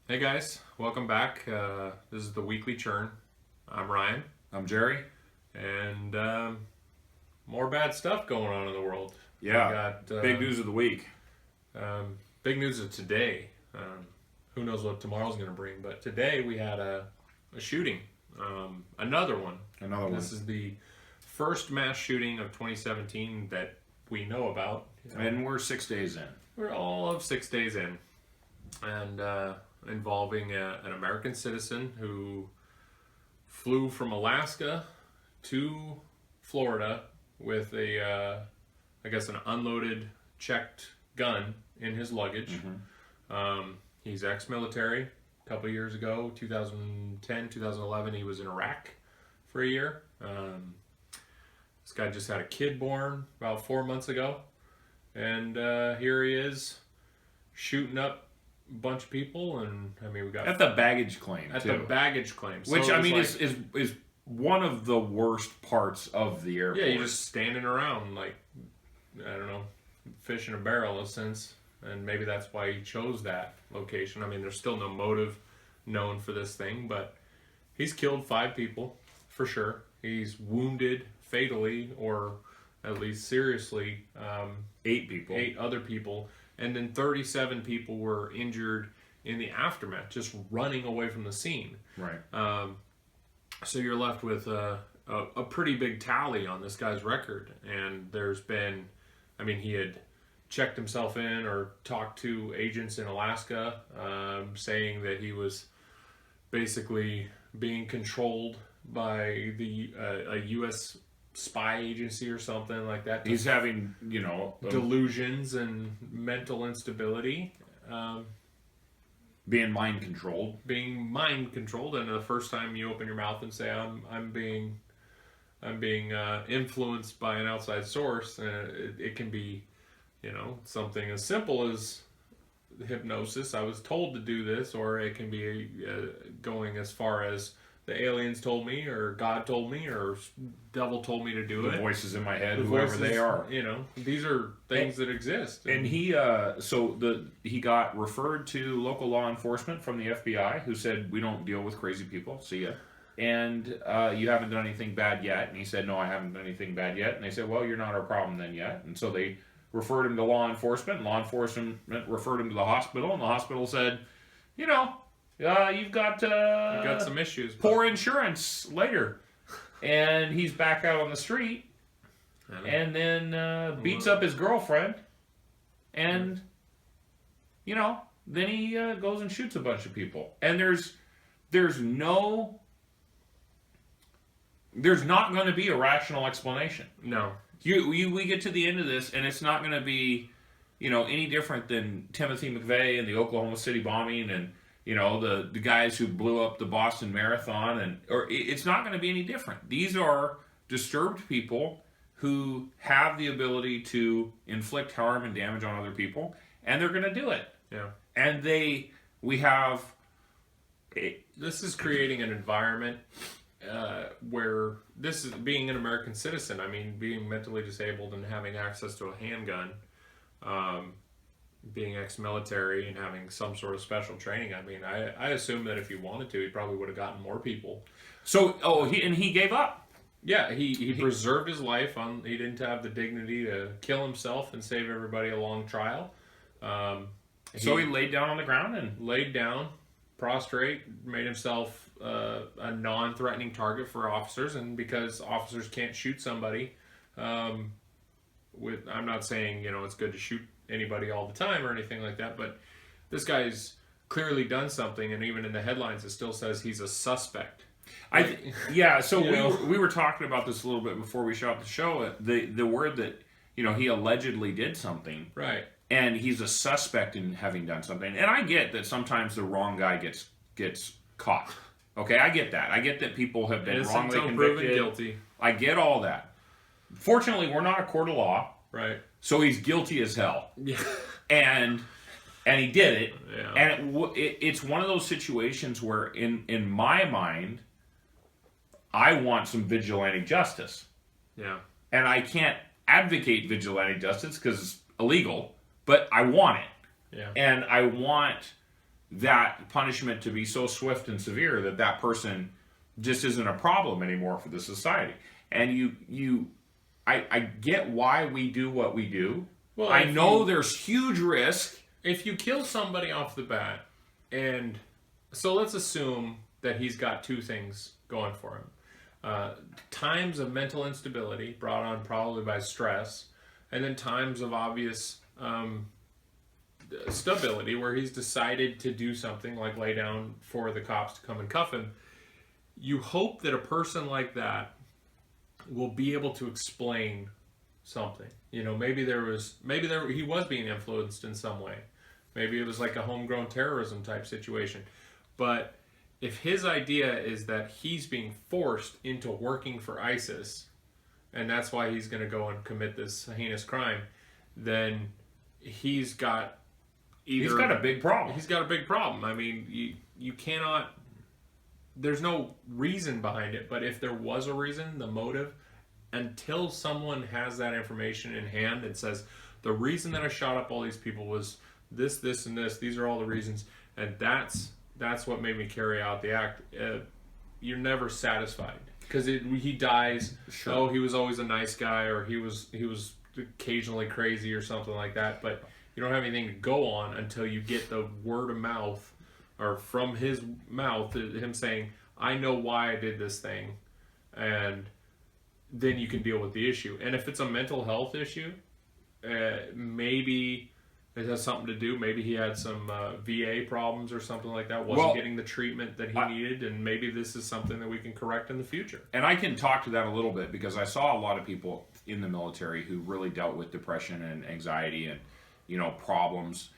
Hey guys, welcome back. This is the weekly Churn. I'm Ryan, I'm Jerry. and more bad stuff going on in the world. Yeah, We got big news of the week. big news of today. Who knows what tomorrow's going to bring? But today we had a shooting, another one. Another one. This is the first mass shooting of 2017 that we know about. And we're 6 days in. We're all of 6 days in, and involving an American citizen who flew from Alaska to Florida with I guess, an unloaded, checked gun in his luggage. He's ex-military. A couple years ago, 2010, 2011, he was in Iraq for a year. This guy just had a kid born about 4 months ago. And here he is shooting up a bunch of people, and I mean, we got At the baggage claim, at too. the baggage claim, Which, So I it was mean, like, is one of the worst parts of the airport. yeah, you're just standing around like, I don't know, fish in a barrel in a sense, and maybe that's why he chose that location. I mean, there's still no motive known for this thing, but he's killed 5 people for sure. He's wounded fatally, or at least seriously, 8 people. 8 other people, and then 37 people were injured in the aftermath, just running away from the scene. Right. So you're left with a pretty big tally on this guy's record. And there's been, I mean, he had checked himself in or talked to agents in Alaska, saying that he was basically being controlled by a U.S. spy agency or something like that. He's having, Delusions and mental instability. being mind controlled. Being mind controlled, and the first time you open your mouth and say I'm being influenced by an outside source, it can be, something as simple as hypnosis. I was told to do this, or it can be going as far as the aliens told me, or God told me, or devil told me to do The it. voices in my head, The whoever voices, they are. These are things that exist. And he he got referred to local law enforcement from the FBI, who said, we don't deal with crazy people. See ya. And you haven't done anything bad yet. And he said, no, I haven't done anything bad yet. And they said, well, you're not our problem then yet. And so they referred him to law enforcement. And law enforcement referred him to the hospital. And the hospital said, you've got some issues. Poor insurance later. And he's back out on the street. And then beats up his girlfriend. And, then he goes and shoots a bunch of people. And there's not going to be a rational explanation. No. We get to the end of this, and it's not going to be, any different than Timothy McVeigh and the Oklahoma City bombing, and the guys who blew up the Boston Marathon, it's not going to be any different. These are disturbed people who have the ability to inflict harm and damage on other people, and they're going to do it. Yeah. And this is creating an environment where this is being an American citizen. I mean, being mentally disabled and having access to a handgun, being ex-military and having some sort of special training. I mean, I assume that if he wanted to, he probably would have gotten more people. So, he gave up. Yeah, he preserved his life. He didn't have the dignity to kill himself and save everybody a long trial. So he laid down on the ground and laid down, prostrate, made himself a non-threatening target for officers, and because officers can't shoot somebody, I'm not saying it's good to shoot anybody all the time or anything like that, but this guy's clearly done something, and even in the headlines it still says he's a suspect. So we were talking about this a little bit before we shot the show. The word that he allegedly did something, right? And he's a suspect in having done something. And I get that sometimes the wrong guy gets caught. Okay, I get that. I get that people have been wrongly convicted. Proven guilty. I get all that. Fortunately, we're not a court of law. Right. So he's guilty as hell. Yeah. And he did it. Yeah. And it's one of those situations where, in my mind, I want some vigilante justice. Yeah. And I can't advocate vigilante justice because it's illegal, but I want it. Yeah. And I want that punishment to be so swift and severe that that person just isn't a problem anymore for the society. And I get why we do what we do. Well, I know there's huge risk. If you kill somebody off the bat, and so let's assume that he's got two things going for him. Times of mental instability brought on probably by stress, and then times of obvious stability where he's decided to do something like lay down for the cops to come and cuff him. You hope that a person like that will be able to explain something. You know, maybe he was being influenced in some way. Maybe it was like a homegrown terrorism type situation. But if his idea is that he's being forced into working for ISIS, and that's why he's going to go and commit this heinous crime, then he's got a big problem. He's got a big problem. I mean, you cannot... There's no reason behind it, but if there was a reason, the motive, until someone has that information in hand and says, the reason that I shot up all these people was this, this, and this, these are all the reasons, and that's what made me carry out the act, you're never satisfied. Because he dies, sure. Oh, he was always a nice guy, or he was occasionally crazy or something like that, but you don't have anything to go on until you get the word of mouth, or from his mouth, him saying, I know why I did this thing, and then you can deal with the issue. And if it's a mental health issue, maybe it has something to do, maybe he had some VA problems or something like that, wasn't getting the treatment that he needed, and maybe this is something that we can correct in the future. And I can talk to that a little bit, because I saw a lot of people in the military who really dealt with depression and anxiety and, problems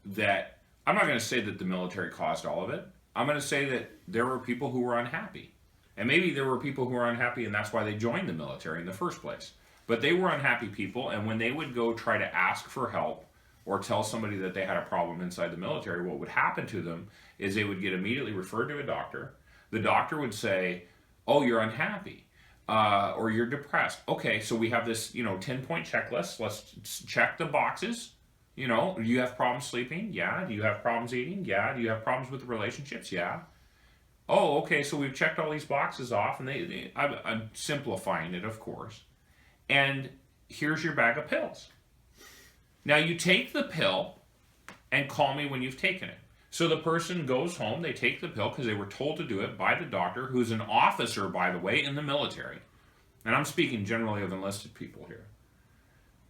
that... I'm not going to say that the military caused all of it. I'm going to say that there were people who were unhappy. And maybe there were people who were unhappy, and that's why they joined the military in the first place. But they were unhappy people, and when they would go try to ask for help or tell somebody that they had a problem inside the military, what would happen to them is they would get immediately referred to a doctor. The doctor would say, oh, you're unhappy, or you're depressed. Okay, so we have this 10-point checklist. Let's check the boxes. Do you have problems sleeping? Yeah. Do you have problems eating? Yeah. Do you have problems with relationships? Yeah. Oh, okay, so we've checked all these boxes off, and I'm simplifying it, of course. And here's your bag of pills. Now, you take the pill and call me when you've taken it. So the person goes home, they take the pill because they were told to do it by the doctor, who's an officer, by the way, in the military. And I'm speaking generally of enlisted people here.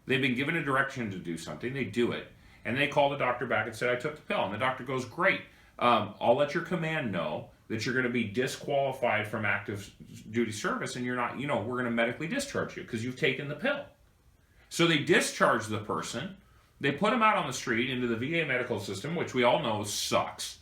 They've been given a direction to do something. They do it. And they call the doctor back and say, I took the pill. And the doctor goes, great. I'll let your command know that you're going to be disqualified from active duty service, and you're not, we're going to medically discharge you because you've taken the pill. So they discharge the person. They put them out on the street into the VA medical system, which we all know sucks.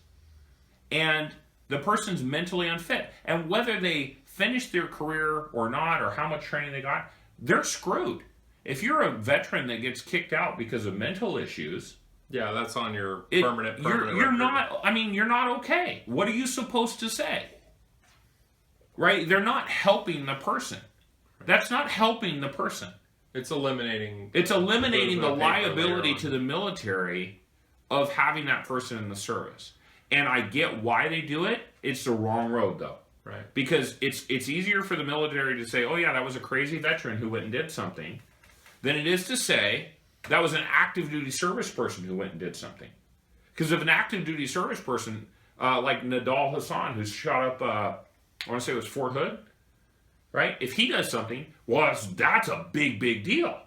And the person's mentally unfit. And whether they finish their career or not, or how much training they got, they're screwed. If you're a veteran that gets kicked out because of mental issues, yeah, that's on your permanent you're not. I mean, you're not okay. What are you supposed to say? Right? They're not helping the person. That's not helping the person. It's eliminating. It's eliminating the liability to the military of having that person in the service. And I get why they do it. It's the wrong road, though. Right. Because it's easier for the military to say, oh yeah, that was a crazy veteran who went and did something, than it is to say that was an active duty service person who went and did something. Because if an active duty service person, like Nadal Hassan, who's shot up, I want to say it was Fort Hood, right? If he does something, well, that's a big, big deal,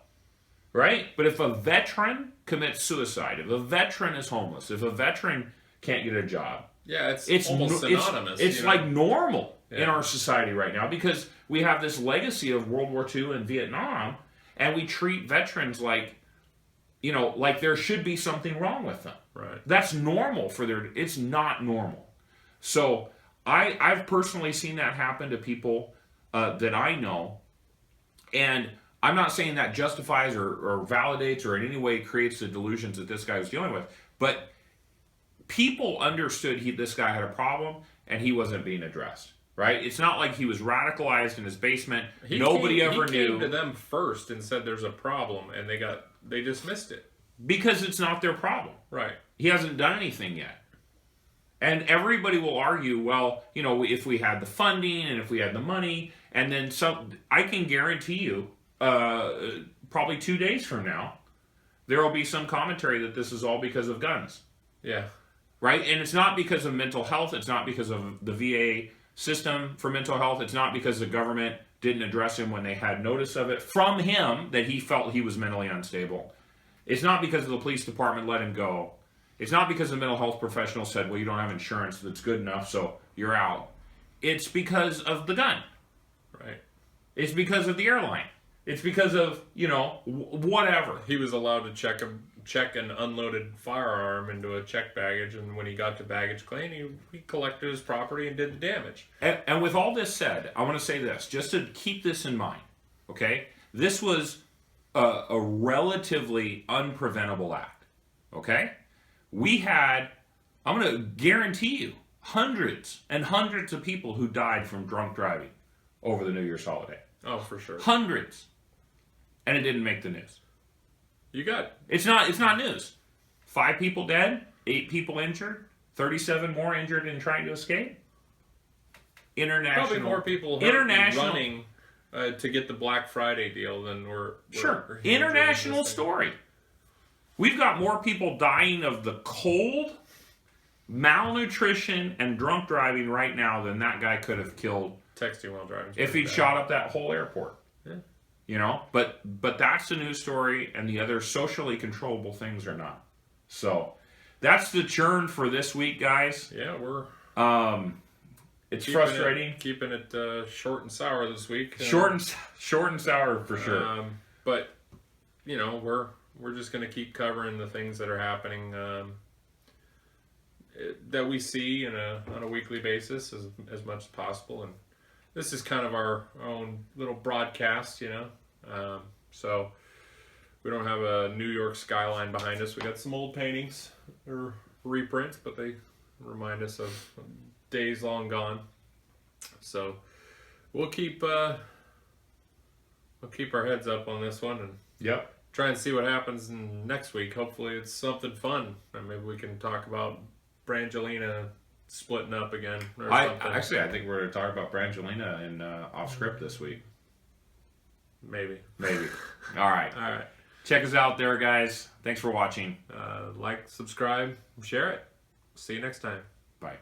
right? But if a veteran commits suicide, if a veteran is homeless, if a veteran can't get a job, yeah, it's almost synonymous. It's like normal in our society right now, because we have this legacy of World War II and Vietnam, and we treat veterans like, like there should be something wrong with them. Right. That's normal it's not normal. So I've personally seen that happen to people that I know, and I'm not saying that justifies or validates or in any way creates the delusions that this guy was dealing with, but people understood this guy had a problem and he wasn't being addressed. Right? It's not like he was radicalized in his basement. Nobody ever knew. He came to them first and said there's a problem, and they dismissed it. Because it's not their problem. Right. He hasn't done anything yet. And everybody will argue, well, you know, if we had the funding and if we had the money, and then some, I can guarantee you, probably 2 days from now, there will be some commentary that this is all because of guns. Yeah. Right? And it's not because of mental health. It's not because of the VA system for mental health. It's not because the government didn't address him when they had notice of it from him that he felt he was mentally unstable. It's not because the police department let him go. It's not because the mental health professional said, well, you don't have insurance that's good enough, so you're out. It's because of the gun. Right. It's because of the airline. It's because of, you know, whatever. He was allowed to check an unloaded firearm into a check baggage, and when he got to baggage claim, he collected his property and did the damage. And with all this said, I want to say this, just to keep this in mind, okay? This was a relatively unpreventable act, okay? We had, I'm going to guarantee you, hundreds and hundreds of people who died from drunk driving over the New Year's holiday. Oh, for sure. Hundreds. And it didn't make the news. It's not news. 5 people dead, 8 people injured, 37 more injured in trying to escape. International. Probably more people running to get the Black Friday deal than were sure. International story. We've got more people dying of the cold, malnutrition, and drunk driving right now than that guy could have killed. Texting while driving. If he'd shot up that whole airport. Yeah. You know? But that's the news story, and the other socially controllable things are not. So that's the churn for this week, guys. Yeah, we're it's frustrating. Keeping it short and sour this week. Short and sour for sure. But you know, we're just going to keep covering the things that are happening that we see on a weekly basis as much as possible. And this is kind of our own little broadcast, you know. So we don't have a New York skyline behind us. We got some old paintings or reprints, but they remind us of days long gone. So we'll keep our heads up on this one and Yep. try and see what happens next week. Hopefully it's something fun, and maybe we can talk about Brangelina splitting up again or something. I think we're going to talk about Brangelina in off script this week. Maybe. All right. Check us out there, guys. Thanks for watching. Like, subscribe, share it. See you next time. Bye.